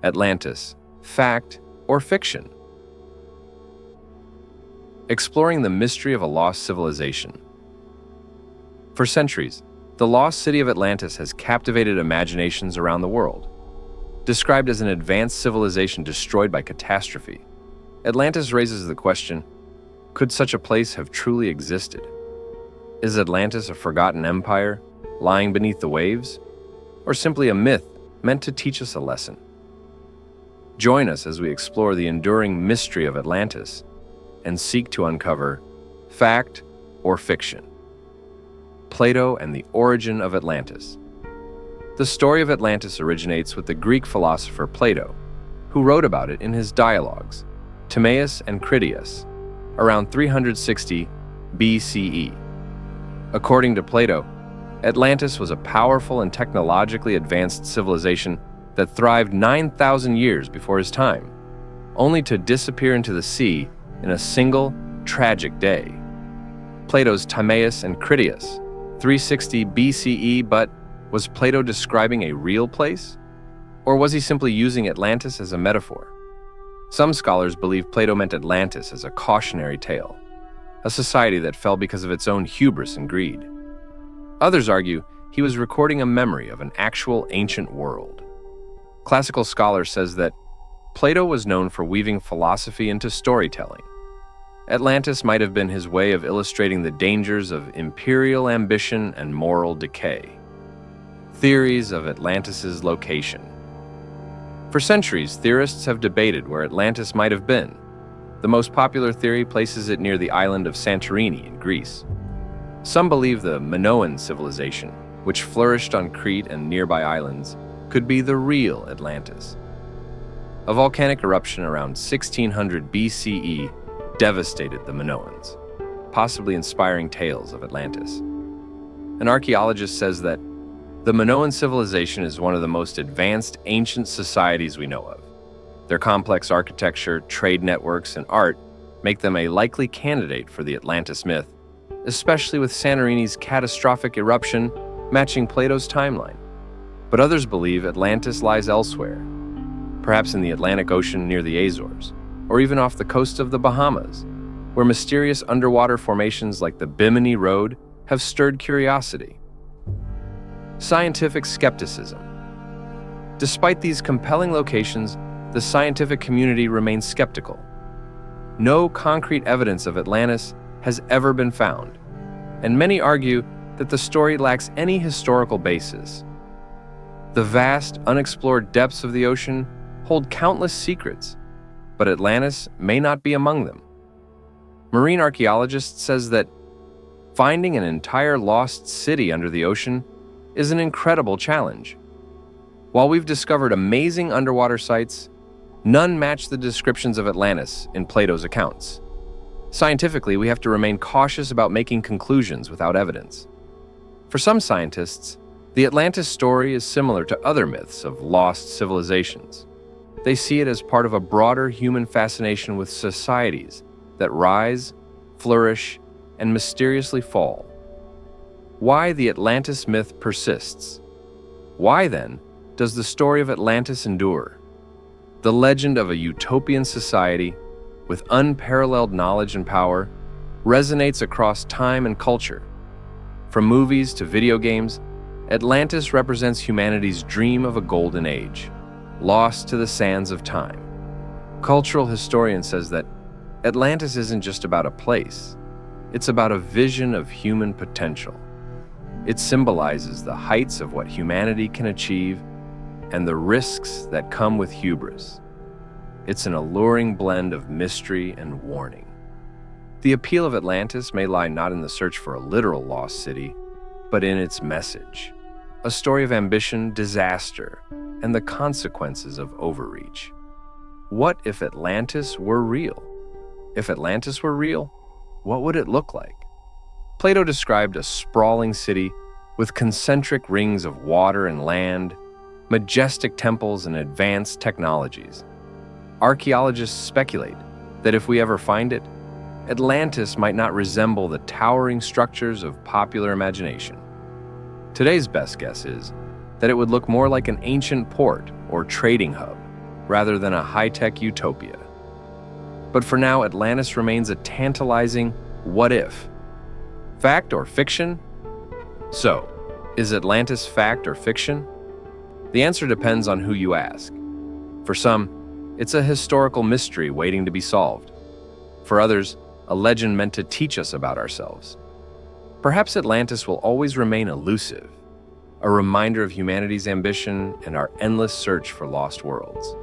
Atlantis, fact or fiction? Exploring the mystery of a lost civilization. For centuries, the lost city of Atlantis has captivated imaginations around the world. Described as an advanced civilization destroyed by catastrophe, Atlantis raises the question, could such a place have truly existed? Is Atlantis a forgotten empire, lying beneath the waves? Or simply a myth meant to teach us a lesson? Join us as we explore the enduring mystery of Atlantis and seek to uncover fact or fiction. Plato and the origin of Atlantis. The story of Atlantis originates with the Greek philosopher Plato, who wrote about it in his dialogues, Timaeus and Critias, around 360 BCE. According to Plato, Atlantis was a powerful and technologically advanced civilization that thrived 9,000 years before his time, only to disappear into the sea in a single, tragic day. Plato's Timaeus and Critias, 360 BCE, but was Plato describing a real place? Or was he simply using Atlantis as a metaphor? Some scholars believe Plato meant Atlantis as a cautionary tale, a society that fell because of its own hubris and greed. Others argue he was recording a memory of an actual ancient world. Classical scholar says that Plato was known for weaving philosophy into storytelling. Atlantis might have been his way of illustrating the dangers of imperial ambition and moral decay. Theories of Atlantis's location. For centuries, theorists have debated where Atlantis might have been. The most popular theory places it near the island of Santorini in Greece. Some believe the Minoan civilization, which flourished on Crete and nearby islands, could be the real Atlantis. A volcanic eruption around 1600 BCE devastated the Minoans, possibly inspiring tales of Atlantis. An archaeologist says that the Minoan civilization is one of the most advanced ancient societies we know of. Their complex architecture, trade networks, and art make them a likely candidate for the Atlantis myth, especially with Santorini's catastrophic eruption matching Plato's timeline. But others believe Atlantis lies elsewhere, perhaps in the Atlantic Ocean near the Azores, or even off the coast of the Bahamas, where mysterious underwater formations like the Bimini Road have stirred curiosity. Scientific skepticism. Despite these compelling locations, the scientific community remains skeptical. No concrete evidence of Atlantis has ever been found, and many argue that the story lacks any historical basis. The vast, unexplored depths of the ocean hold countless secrets, but Atlantis may not be among them. Marine archaeologist says that finding an entire lost city under the ocean is an incredible challenge. While we've discovered amazing underwater sites, none match the descriptions of Atlantis in Plato's accounts. Scientifically, we have to remain cautious about making conclusions without evidence. For some scientists, the Atlantis story is similar to other myths of lost civilizations. They see it as part of a broader human fascination with societies that rise, flourish, and mysteriously fall. Why the Atlantis myth persists. Why, then, does the story of Atlantis endure? The legend of a utopian society with unparalleled knowledge and power resonates across time and culture. From movies to video games, Atlantis represents humanity's dream of a golden age, lost to the sands of time. Cultural historian says that Atlantis isn't just about a place, it's about a vision of human potential. It symbolizes the heights of what humanity can achieve and the risks that come with hubris. It's an alluring blend of mystery and warning. The appeal of Atlantis may lie not in the search for a literal lost city, but in its message, a story of ambition, disaster, and the consequences of overreach. What if Atlantis were real? If Atlantis were real, what would it look like? Plato described a sprawling city with concentric rings of water and land, majestic temples, and advanced technologies. Archaeologists speculate that if we ever find it, Atlantis might not resemble the towering structures of popular imagination. Today's best guess is that it would look more like an ancient port or trading hub, rather than a high-tech utopia. But for now, Atlantis remains a tantalizing what if. Fact or fiction? So, is Atlantis fact or fiction? The answer depends on who you ask. For some, it's a historical mystery waiting to be solved. For others, a legend meant to teach us about ourselves. Perhaps Atlantis will always remain elusive, a reminder of humanity's ambition and our endless search for lost worlds.